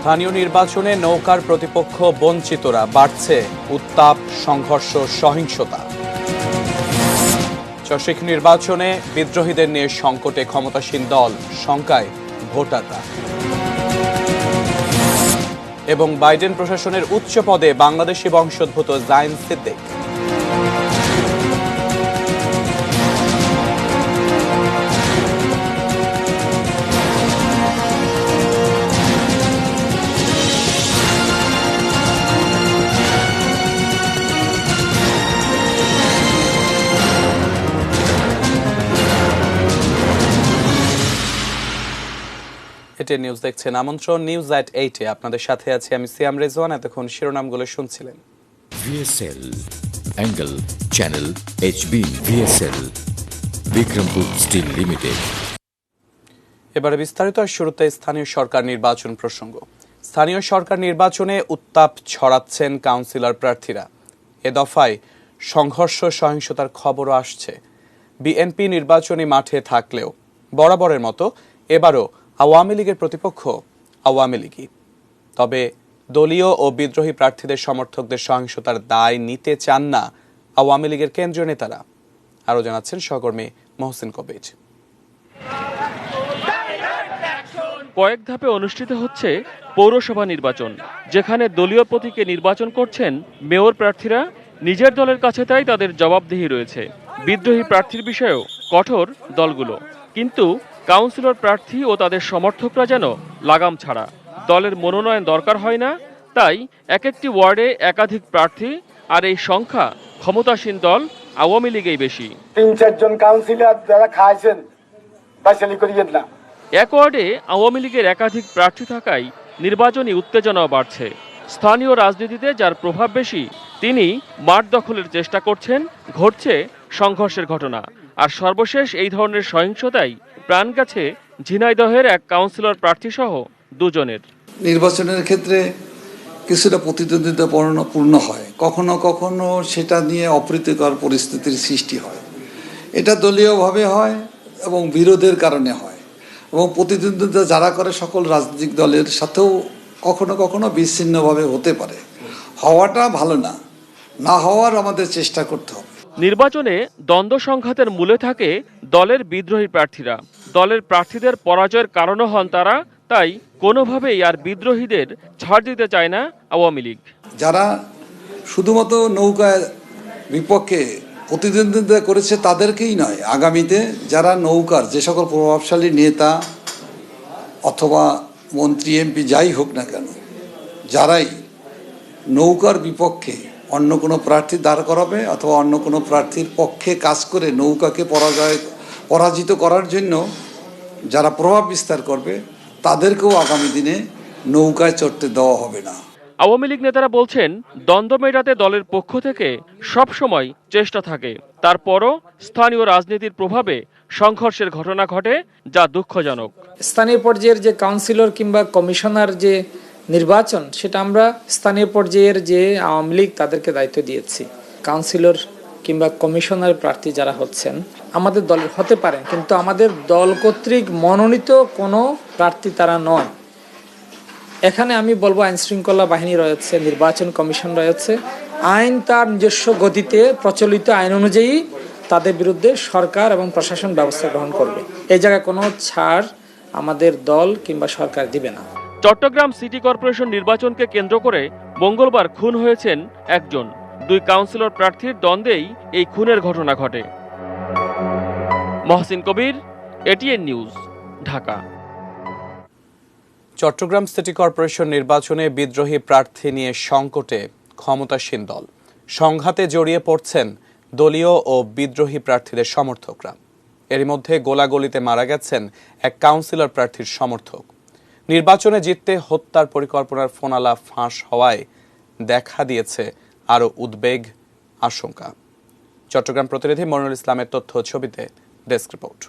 স্থানীয় নির্বাচনে নৌকার প্রতিপক্ষ বঞ্চিতরা, বাড়ছে উত্তাপ, সংঘর্ষ, সহিংসতা। চশিক নির্বাচনে বিদ্রোহীদের নিয়ে সংকটে ক্ষমতাসীন দল, শঙ্কায় ভোটাররা। এবং বাইডেন প্রশাসনের উচ্চ পদে বাংলাদেশি বংশোদ্ভূত জাইন সিদ্দিক। এটি নিউজ দেখছেন, আমন্ত্রণ নিউজ@8-এ। আপনাদের সাথে আছি আমি সিয়াম রেজওয়ান। এতক্ষণ শিরোনামগুলো শুনছিলেন। VSL angle channel HB VSL Bikrampur steel limited. এবারে বিস্তারিত। শুরুতে স্থানীয় সরকার নির্বাচন প্রসঙ্গ। স্থানীয় সরকার নির্বাচনে উত্তাপ ছড়াচ্ছেন কাউন্সিলর প্রার্থীরা। এ দফায় সংঘর্ষ, সহিংসতার খবরও আসছে। বিএনপি নির্বাচনী মাঠে থাকলেও বরাবরের মতো এবারও আওয়ামী লীগের প্রতিপক্ষ আওয়ামী লীগই। তবে দলীয় ও বিদ্রোহী প্রার্থীদের সমর্থকদের সহিংসতার দায় নিতে চান না আওয়ামী লীগের কেন্দ্রীয় নেতারা। আরও জানাচ্ছেন সহকর্মী মহসিন কবির। কয়েক ধাপে অনুষ্ঠিত হচ্ছে পৌরসভা নির্বাচন, যেখানে দলীয় প্রতীকে নির্বাচন করছেন মেয়র প্রার্থীরা। নিজের দলের কাছে তাই তাদের জবাবদিহি রয়েছে। বিদ্রোহী প্রার্থীর বিষয়েও কঠোর দলগুলো, কিন্তু কাউন্সিলর প্রার্থী ও তাদের সমর্থকরা যেন লাগাম ছাড়া। দলের মনোনয়ন দরকার হয় না, তাই এক একটি ওয়ার্ডে একাধিক প্রার্থী, আর এই সংখ্যা ক্ষমতাসীন দল আওয়ামী লীগেই বেশি। ৩-৪ জন কাউন্সিলর যারা খাইছেন বাইসালি করিয়েন না। এক ওয়ার্ডে আওয়ামী লীগের একাধিক প্রার্থী থাকায় নির্বাচনী উত্তেজনাও বাড়ছে। স্থানীয় রাজনীতিতে যার প্রভাব বেশি, তিনি মাঠ দখলের চেষ্টা করছেন। ঘটছে সংঘর্ষের ঘটনা, আর সর্বশেষ এই ধরনের সহিংসতায় প্রাণ গেছে ঝিনাইদহের এক কাউন্সিলর প্রার্থী সহ দুজনের। নির্বাচনের ক্ষেত্রে কিছুটা প্রতিদ্বন্দ্বিতাপূর্ণ হয়, কখনো কখনো সেটা নিয়ে অপ্রীতিকর পরিস্থিতির সৃষ্টি হয়। এটা দলীয়ভাবে হয় এবং বিরোধের কারণে হয়, এবং প্রতিদ্বন্দ্বিতা যারা করে সকল রাজনৈতিক দলের সাথেও কখনো কখনো বিচ্ছিন্নভাবে হতে পারে। হওয়াটা ভালো না, না হওয়ার আমাদের চেষ্টা করতে হবে। নির্বাচনে দ্বন্দ্ব সংঘাতের মূলে থাকে দলের বিদ্রোহী প্রার্থীরা। দলের প্রার্থীদের পরাজয়ের কারণও হন তারা, তাই কোনোভাবেই আর বিদ্রোহীদের ছাড় দিতে চায় না আওয়ামী লীগ। যারা শুধুমাত্র নৌকার বিপক্ষে প্রতিদ্বন্দ্বিতা করেছে তাদেরকেই নয়, আগামীতে যারা নৌকার যে সকল প্রভাবশালী নেতা অথবা মন্ত্রী এমপি যাই হোক না কেন, যারাই নৌকার বিপক্ষে অন্য কোনো প্রার্থী দাঁড় করাবে অথবা অন্য কোনো প্রার্থীর পক্ষে কাজ করে নৌকাকে পরাজিত করার জন্য যারা প্রভাব বিস্তার করবে, তাদেরকেও আগামী দিনে নৌকায় চড়তে দেওয়া হবে না। আওয়ামী লীগ নেতারা বলছেন, দ্বন্দ্ব মেটাতে দলের পক্ষ থেকে সব সময় চেষ্টা থাকে। তারপরও স্থানীয় রাজনীতির প্রভাবে সংঘর্ষের ঘটনা ঘটে, যা দুঃখজনক। স্থানীয় পর্যায়ের যে কাউন্সিলর কিংবা কমিশনার যে নির্বাচন, সেটা আমরা স্থানীয় পর্যায়ের যে আওয়ামী লীগ তাদেরকে দায়িত্ব দিয়েছি। কাউন্সিলর কিংবা কমিশনার প্রার্থী যারা হচ্ছেন আমাদের দলের হতে পারেন, কিন্তু আমাদের দল কর্তৃক মনোনীত কোনো প্রার্থী তারা নয়। এখানে আমি বলবো আইন শৃঙ্খলা বাহিনী রয়েছে, নির্বাচন কমিশন রয়েছে। আইন তার নিজস্ব গতিতে প্রচলিত আইন অনুযায়ী তাদের বিরুদ্ধে সরকার এবং প্রশাসন ব্যবস্থা গ্রহণ করবে। এই জায়গায় কোনো ছাড় আমাদের দল কিংবা সরকার দিবে না। চট্টগ্রাম সিটি কর্পোরেশন নির্বাচনকে কেন্দ্র করে মঙ্গলবার খুন হয়েছেন একজন। দুই কাউন্সিলর প্রার্থীর দ্বন্দ্বেই এই খুনের ঘটনা ঘটে। Mohsin Kabir, ATN News, Dhaka. Chattogram city corporation নির্বাচনে বিদ্রোহী প্রার্থী নিয়ে সংকটে ক্ষমতাসীন দল। সংঘাতে জড়িয়ে পড়ছেন দলীয় ও বিদ্রোহী প্রার্থীদের সমর্থকরা। এরই মধ্যে গোলাগুলিতে মারা গেছেন এক কাউন্সিলর প্রার্থীর সমর্থক। নির্বাচনে জিততে হত্যার পরিকল্পনার ফোনালা ফাঁস হওয়ায় দেখা দিয়েছে আরও উদ্বেগ, আশঙ্কা। চট্টগ্রাম প্রতিনিধি মনিরুল ইসলামের তথ্য ছবিতে ডেস্ক রিপোর্ট।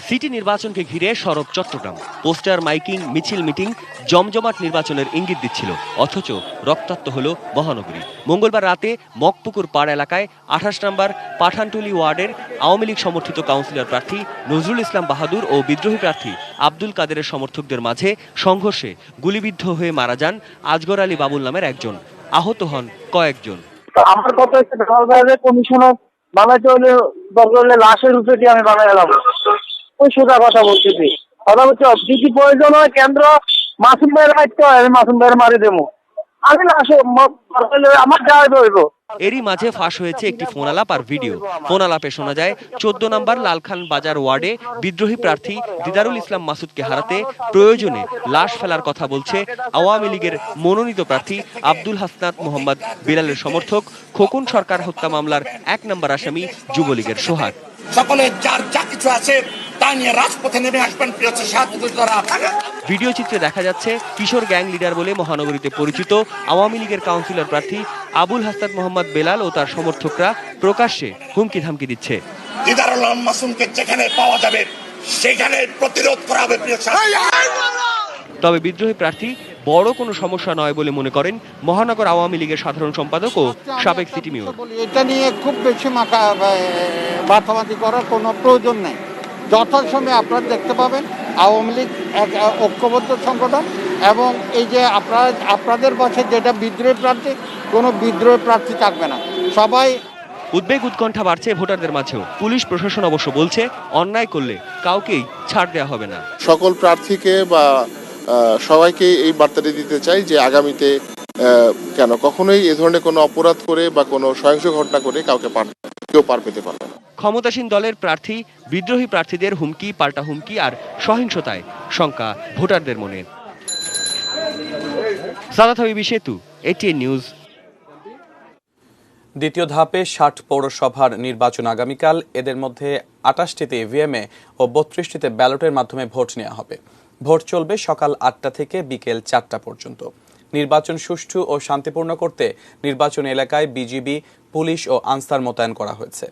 সিটি নির্বাচনকে ঘিরে সরব চট্টগ্রাম। পোস্টার, মাইকিং, মিছিল, মিটিং জমজমাট নির্বাচনের ইঙ্গিত দিচ্ছিল, অথচ রক্তাক্ত হলো মহানগরী। মঙ্গলবার রাতে মগপুকুর পাড় এলাকায় 28 নম্বর পাঠানটুলি ওয়ার্ডের আওয়ামী লীগ সমর্থিত কাউন্সিলর প্রার্থী নজরুল ইসলাম বাহাদুর ও বিদ্রোহী প্রার্থী আব্দুল কাদেরের সমর্থকদের মাঝে সংঘর্ষে গুলিবিদ্ধ হয়ে মারা যান আজগর আলী বাবুল নামের একজন। আহত হন কয়েকজন। আমার কথা হচ্ছে কমিশনার বানাইতে হলে দরকার হলে লাশের রূপে আমি বানাই এলাম। ওই সোজা কথা বলতেছি, কথা বলছে যদি প্রয়োজন হয় কেন্দ্র মাসুম ভাইয়ের রাখতে হয়, আমি মাসুম ভাইয়ের মারি দেবো, আমি লাশ আমার যাওয়াই হইব। এরই মাঝে ফাঁস হয়েছে একটি ফোনালাপ আর ভিডিও। ফোনালাপে শোনা যায় 14 নম্বর লালখান বাজার ওয়ার্ডে বিদ্রোহী প্রার্থী দিদারুল ইসলাম মাসুদকে হারাতে প্রয়োজনে লাশ ফেলার কথা বলছে আওয়ামী লীগের মনোনীত প্রার্থী আব্দুল হাসনাত মোহাম্মদ বিলালের সমর্থক খোকন সরকার হত্যা মামলার 1 নম্বর আসামি যুবলীগের সোহাগ। সকলে যার যা কিছু আছে তা নিয়ে রাজপথে নেমে আসবেন প্রিয় ছাত্ররা। ভিডিও চিত্রে দেখা যাচ্ছে কিশোর গ্যাং লিডার বলে মহানগরীতে পরিচিত আওয়ামী লীগের কাউন্সিলর প্রার্থী আবুল হাসনাত মোহাম্মদ বেলাল ও তার সমর্থকরা প্রকাশ্যে হুমকি ধামকি দিচ্ছে। দিদারুল মাসুমকে যেখানে পাওয়া যাবে সেখানে প্রতিরোধ করা হবে প্রিয় ছাত্ররা। তবে বিদ্রোহী প্রার্থী বড় কোনো সমস্যা নয় বলে মনে করেন মহানগর আওয়ামী লীগের সাধারণ সম্পাদক ও সাবেক সিটি মেয়র। এটা নিয়ে খুব বেশি মাথামাতি করার কোনো প্রয়োজন নেই। যথাসময়ে আপনারা দেখতে পাবেন আওয়ামী লীগ এক ঐক্যবদ্ধ সংগঠন, এবং এই যে আপনাদের পাশে যেটা বিদ্রোহী প্রার্থী, কোনো বিদ্রোহী প্রার্থী থাকবে না। সবাই উদ্বেগ উৎকণ্ঠা বাড়ছে ভোটারদের মাঝেও। পুলিশ প্রশাসন অবশ্য বলছে অন্যায় করলে কাউকেই ছাড় দেওয়া হবে না। সকল প্রার্থীকে বা সবাইকে এই বার্তাটি দিতে চাই যে আগামীতে কখনোই এ ধরনের কোনো অপরাধ করে বা কোনো সহিংস ঘটনা করে কেউ পার পেতে পারবে না। ক্ষমতাসীন দলের প্রার্থী বিদ্রোহী প্রার্থীদের হুমকি, পাল্টা হুমকি আর সহিংসতায় শঙ্কা ভোটারদের মনে। সাদাত হাবিবি সেতু, ATN নিউজ। দ্বিতীয় ধাপে 60 পৌরসভার নির্বাচন আগামীকাল। এদের মধ্যে 28টিতে ইভিএমে ও 32টিতে ব্যালটের মাধ্যমে ভোট নেওয়া হবে। ভোট চলবে সকাল 8টা থেকে বিকেল 4টা পর্যন্ত। নির্বাচন সুষ্ঠু ও শান্তিপূর্ণ করতে নির্বাচন এলাকায় বিজিবি, পুলিশ ও আনসার মোতায়েন করা হয়েছে।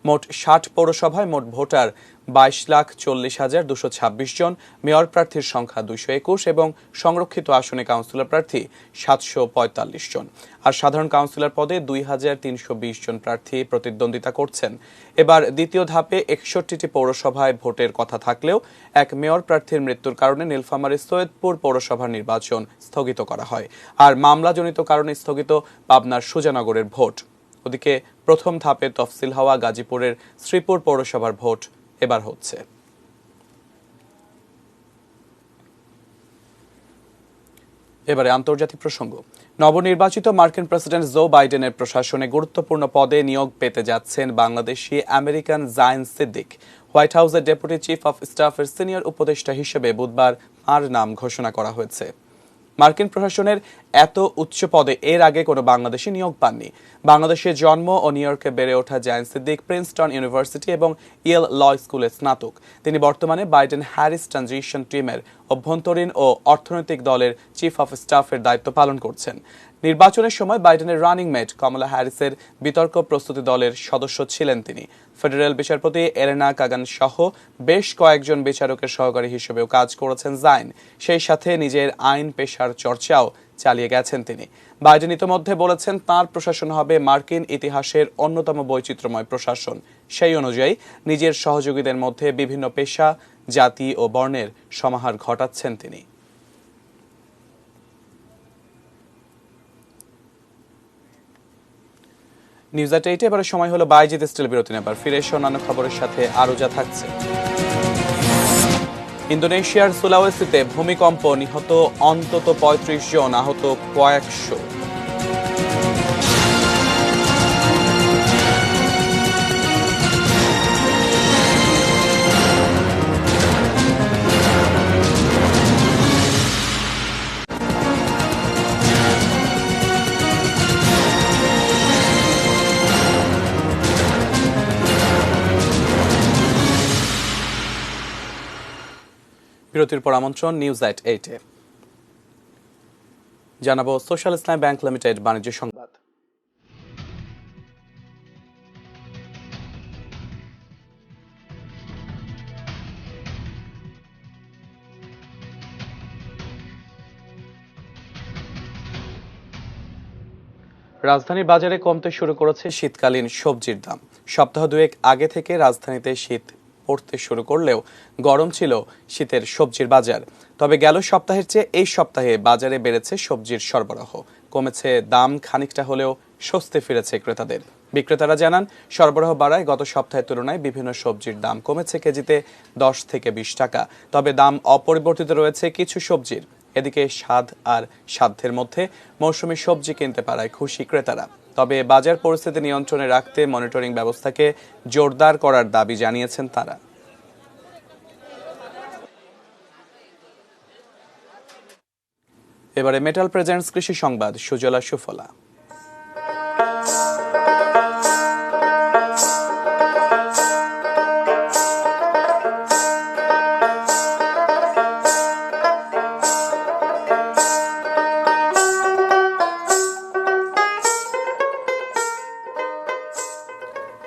মোট 60 পৌরসভায় মোট ভোটার 22,40,226 জন, মেয়র প্রার্থীর সংখ্যা 221 এবং সংরক্ষিত আসনে কাউন্সিলর প্রার্থী 745 জন। আর সাধারণ কাউন্সিলর পদে 2,320 জন প্রার্থী প্রতিদ্বন্দ্বিতা করছেন। এবার দ্বিতীয় ধাপে 61টি পৌরসভায় ভোটের কথা থাকলেও এক মেয়র প্রার্থীর মৃত্যুর কারণে নীলফামারীর সৈয়দপুর পৌরসভার নির্বাচন স্থগিত করা হয়। আর মামলাজনিত কারণে স্থগিত পাবনার সুজানগরের ভোট। ওদিকে প্রথম ধাপে তফসিল হওয়া গাজীপুরের শ্রীপুর পৌরসভার ভোট এবার হচ্ছে। এবারে আন্তর্জাতিক প্রসঙ্গ। নবনির্বাচিত মার্কিন প্রেসিডেন্ট জো বাইডেনের প্রশাসনে গুরুত্বপূর্ণ পদে নিয়োগ পেতে যাচ্ছেন বাংলাদেশি আমেরিকান জায়েন সিদ্দিক। হোয়াইট হাউসের ডেপুটি চিফ অফ স্টাফের সিনিয়র উপদেষ্টা হিসেবে বুধবার তাঁর নাম ঘোষণা করা হয়েছে। মার্কিন প্রশাসনের এত উচ্চ পদে এর আগে কোনো বাংলাদেশি নিয়োগ পাননি। বাংলাদেশে জন্ম ও নিউ ইয়র্কে বেড়ে ওঠা জায়েন সিদ্দিক প্রিন্সটন ইউনিভার্সিটি এবং ইয়েল ল স্কুলের স্নাতক। তিনি বর্তমানে বাইডেন হ্যারিস ট্রানজিশন টিমের অভ্যন্তরীণ ও অর্থনৈতিক দলের চিফ অফ স্টাফের দায়িত্ব পালন করছেন। নির্বাচনের সময় বাইডেনের রানিং মেট কমলা হ্যারিসের বিতর্ক প্রস্তুতি দলের সদস্য ছিলেন তিনি। ফেডারেল বিচারপতি এলেনা কাগান সহ বেশ কয়েকজন বিচারকের সহকারী হিসেবেও কাজ করেছেন জায়েন। সেই সাথে নিজের আইন পেশার চর্চাও চালিয়ে গেছেন তিনি। বাইডেন ইতিমধ্যে বলেছেন তাঁর প্রশাসন হবে মার্কিন ইতিহাসের অন্যতম বৈচিত্র্যময় প্রশাসন। সেই অনুযায়ী নিজের সহযোগীদের মধ্যে বিভিন্ন পেশা, জাতি ও বর্ণের সমাহার ঘটাচ্ছেন তিনি। নিউজ এট 8 এবারে সময় হলো বাইজিৎ স্টিল বিরতি নেবার। ফিরে এসে অন্যান্য খবরের সাথে আরো যা থাকছে। ইন্দোনেশিয়ার সুলাওয়েসিতে ভূমিকম্প, নিহত অন্তত 35 জন, আহত কয়েকশো। বিরতির পর আমন্ত্রণ নিউজ এট 8-এ। জানাবো সোশ্যাল ইসলাম ব্যাংক লিমিটেড বাণিজ্য সংবাদ। রাজধানীর বাজারে কমতে শুরু করেছে শীতকালীন সবজির দাম। সপ্তাহ দুয়েক আগে থেকে রাজধানীতে শীত পড়তে শুরু করলেও গরম ছিল শীতের সবজির বাজার। তবে গেল সপ্তাহের চেয়ে এই সপ্তাহে বাজারে বেড়েছে সবজির সরবরাহ, কমেছে দাম, খানিকটা হলেও স্বস্তি ফিরেছে ক্রেতাদের। বিক্রেতারা জানান, সরবরাহ বাড়ায় গত সপ্তাহের তুলনায় বিভিন্ন সবজির দাম কমেছে কেজিতে 10 থেকে 20 টাকা। তবে দাম অপরিবর্তিত রয়েছে কিছু সবজির। এদিকে স্বাদ আর সাধ্যের মধ্যে মৌসুমী সবজি কিনতে পারায় খুশি ক্রেতারা। তবে বাজার পরিস্থিতি নিয়ন্ত্রণে রাখতে মনিটরিং ব্যবস্থাকে জোরদার করার দাবি জানিয়েছেন তারা। এবারে মেটাল প্রেজেন্টস কৃষি সংবাদ, সুজলা সুফলা।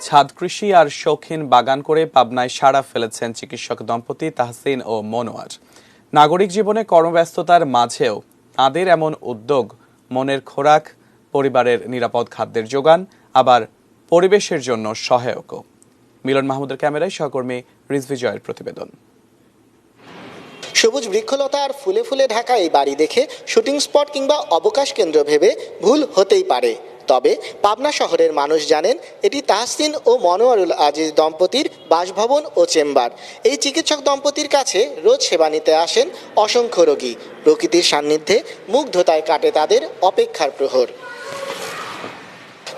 ছাদ কৃষি আর শৌখিন বাগান করে পাবনায় সাড়া ফেলেছেন চিকিৎসক দম্পতি তাহসিন ও মনোয়ার। নাগরিক জীবনে কর্মব্যস্ততার মাঝেও তাঁদের এমন উদ্যোগ মনের খোরাক, পরিবারের নিরাপদ খাদ্যের যোগান, আবার পরিবেশের জন্য সহায়কও। মিলন মাহমুদের ক্যামেরায় সহকর্মী রিজভি জয়ের প্রতিবেদন। সবুজ বৃক্ষলতা আর ফুলে ফুলে ঢাকা এই বাড়ি দেখে শুটিং স্পট কিংবা অবকাশ কেন্দ্র ভেবে ভুল হতেই পারে। তবে পাবনা শহরের মানুষ জানেন এটি তাহসিন ও মনোয়ারুল আজিজ দম্পতির বাসভবন ও চেম্বার। এই চিকিৎসক দম্পতির কাছে রোজ সেবা নিতে আসেন অসংখ্য রোগী। প্রকৃতির সান্নিধ্যে মুগ্ধতায় কাটে তাদের অপেক্ষার প্রহর।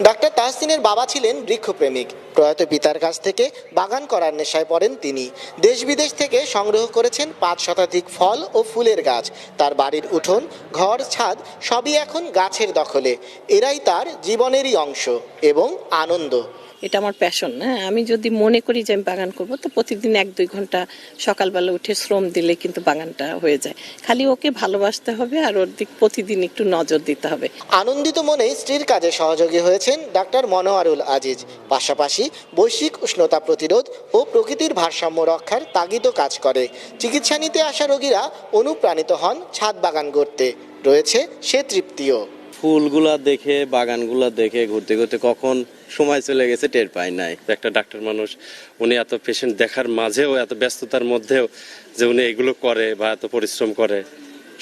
ডাক্তার তাহসিনের বাবা ছিলেন বৃক্ষপ্রেমিক। প্রয়াত পিতার কাছ থেকে বাগান করার নেশায় পড়েন তিনি। দেশ বিদেশ থেকে সংগ্রহ করেছেন 5 শতাধিক ফল ও ফুলের গাছ। তার বাড়ির উঠোন, ঘর, ছাদ সবই এখন গাছের দখলে। এরাই তার জীবনেরই অংশ এবং আনন্দ। এটা আমার প্যাশন। আমি যদি মনে করি যে আমি বাগান করব, তো প্রতিদিন 1-2 ঘন্টা সকালবেলা উঠে শ্রম দিলে কিন্তু বাগানটা হয়ে যায়। খালি ওকে ভালোবাসতে হবে আর ওর দিক প্রতিদিন একটু নজর দিতে হবে। আনন্দিত মনে স্ত্রীর কাজে সহযোগী হয়েছেন ডাক্তার মনোয়ারুল আজিজ। পাশাপাশি বৈশ্বিক উষ্ণতা প্রতিরোধ ও প্রকৃতির ভারসাম্য রক্ষার তাগিদও কাজ করে। চিকিৎসা নিতে আসা রোগীরা অনুপ্রাণিত হন ছাদ বাগান গড়তে। রয়েছে সে তৃপ্তিও। ফুলগুলা দেখে, বাগানগুলা দেখে ঘুরতে ঘুরতে কখন সময় চলে গেছে টের পাই নাই। একটা ডাক্তার মানুষ, উনি এত পেশেন্ট দেখার মাঝেও, এত ব্যস্ততার মধ্যেও যে উনি এগুলো করে বা এত পরিশ্রম করে,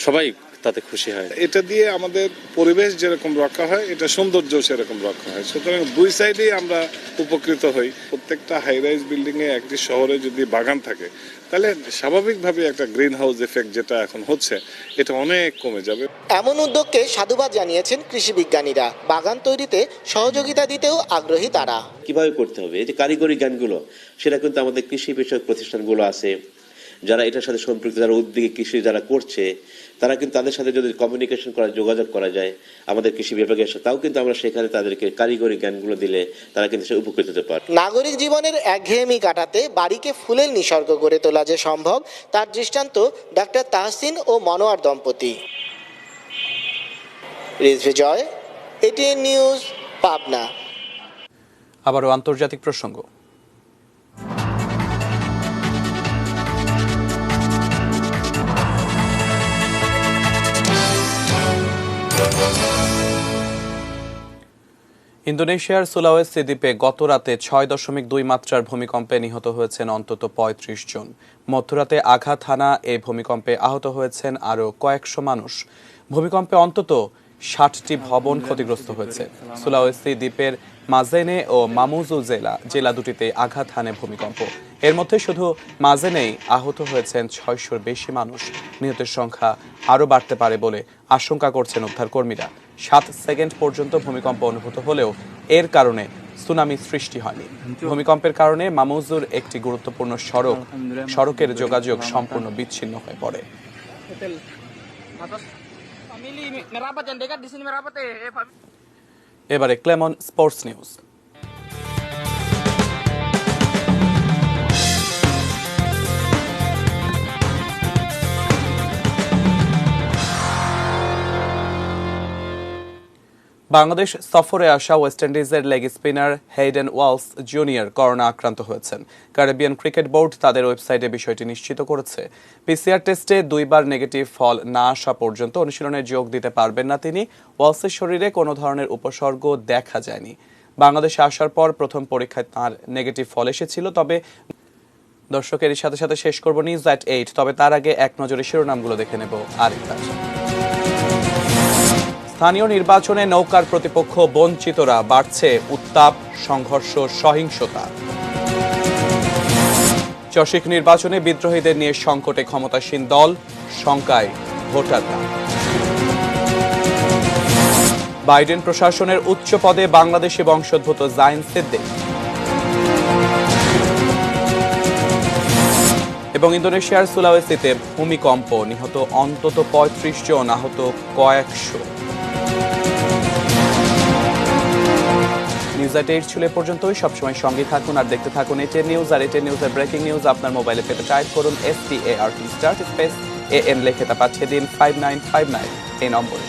সবাই তাতে খুশি হয়। এটা দিয়ে আমাদের পরিবেশ যেরকম রক্ষা হয়, এটা সৌন্দর্য সেরকম রক্ষা হয়। সুতরাং দুই সাইডেই আমরা উপকৃত হই। প্রত্যেকটা হাই রাইজ বিল্ডিং এ, একটি শহরে যদি বাগান থাকে, তাহলে স্বাভাবিকভাবে একটা গ্রিন হাউস এফেক্ট যেটা এখন হচ্ছে, এটা অনেক কমে যাবে। এমন উদ্যোগকে সাধুবাদ জানিয়েছেন কৃষি বিজ্ঞানীরা। বাগান তৈরিতে সহযোগিতা দিতেও আগ্রহী তারা। কিভাবে করতে হবে, এই যে কারিগরি জ্ঞানগুলো, সেটা কিন্তু আমাদের কৃষি বিষয়ক প্রতিষ্ঠানগুলো আছে, যারা এটার সাথে সম্পৃক্ত, যারা উদ্যোগে কৃষি যারা করছে, তারা কিন্তু তাদের সাথে যদি কমিউনিকেশন করা, যোগাযোগ করা যায় আমাদের কৃষি বিভাগের সাথে, তাও কিন্তু আমরা সেখানে তাদেরকে কারিগরি জ্ঞানগুলো দিলে তারা কিন্তু সে উপকৃত হতে পারে। নাগরিক জীবনের একঘেয়েমি কাটাতে বাড়িকে ফুলের নিসর্গ গড়ে তোলা যে সম্ভব, তার দৃষ্টান্ত ডাক্তার তাহসিন ও মনোয়ার দম্পতি। রিজভি জয়, এটিএন নিউজ, পাবনা। আবারও আন্তর্জাতিক প্রসঙ্গ। ইন্দোনেশিয়ার সুলাওয়েসি দ্বীপে গত রাতে 6.2 মাত্রার ভূমিকম্পে নিহত হয়েছেন অন্তত 35 জন। মধ্যরাতে আঘাত হানা এই ভূমিকম্পে আহত হয়েছেন আরও কয়েকশো মানুষ। ভূমিকম্পে অন্তত 60টি ভবন ক্ষতিগ্রস্ত হয়েছে। সুলাওয়েসি দ্বীপের মাজেনে ও মামুজু জেলা দুটিতে আঘাত হানে ভূমিকম্প। এর মধ্যে শুধু মাজেনেই আহত হয়েছেন 600-র বেশি মানুষ। নিহতের সংখ্যা আরও বাড়তে পারে বলে আশঙ্কা করছেন উদ্ধারকর্মীরা। 7 সেকেন্ড পর্যন্ত ভূমিকম্প অনুভূত হলেও এর কারণে সুনামি সৃষ্টি হয়নি। ভূমিকম্পের কারণে মামুজুর একটি গুরুত্বপূর্ণ সড়কের যোগাযোগ সম্পূর্ণ বিচ্ছিন্ন হয়ে পড়ে। এবারে ক্লেমন স্পোর্টস নিউজ। বাংলাদেশ সফরে আসা ওয়েস্ট ইন্ডিজের leg spinner Hayden Walsh junior corona আক্রান্ত হয়েছেন। ক্যারিবিয়ান ক্রিকেট বোর্ড তাদের ওয়েবসাইটে বিষয়টি নিশ্চিত করেছে। পিসিআর টেস্টে 2 বার নেগেটিভ ফল না আসা পর্যন্ত অনুশীলনে যোগ দিতে পারবেন না তিনি। ওয়ালসের শরীরে কোনো ধরনের উপসর্গ দেখা যায়নি। বাংলাদেশে আসার পর প্রথম পরীক্ষায় তার নেগেটিভ ফল এসেছিল। তবে দর্শকের সাথে সাথে শেষ করব নিউজ এট 8। তবে তার আগে এক নজরে শিরোনামগুলো দেখে নেব আরেকবার। স্থানীয় নির্বাচনে নৌকার প্রতিপক্ষ বঞ্চিতরা, বাড়ছে উত্তাপ, সংঘর্ষ, সহিংসতা। চসিক নির্বাচনে বিদ্রোহীদের নিয়ে সংকটে ক্ষমতাসীন দল, শঙ্কায় ভোটাররা। বাইডেন প্রশাসনের উচ্চ পদে বাংলাদেশি বংশোদ্ভূত জাইন সিদ্দিক। এবং ইন্দোনেশিয়ার সুলাওয়েসিতে ভূমিকম্প, নিহত অন্তত 35 জন, আহত কয়েকশো। নিউজ এট 8 ছিল পর্যন্তই। সবসময় সঙ্গে থাকুন আর দেখতে থাকুন এটেন নিউজ। আর এটেন নিউজের ব্রেকিং নিউজ আপনার মোবাইলে পেতে টাইপ করুন START স্পেস AN লিখে তা পাঠিয়ে দিন 5959 এই নম্বরে।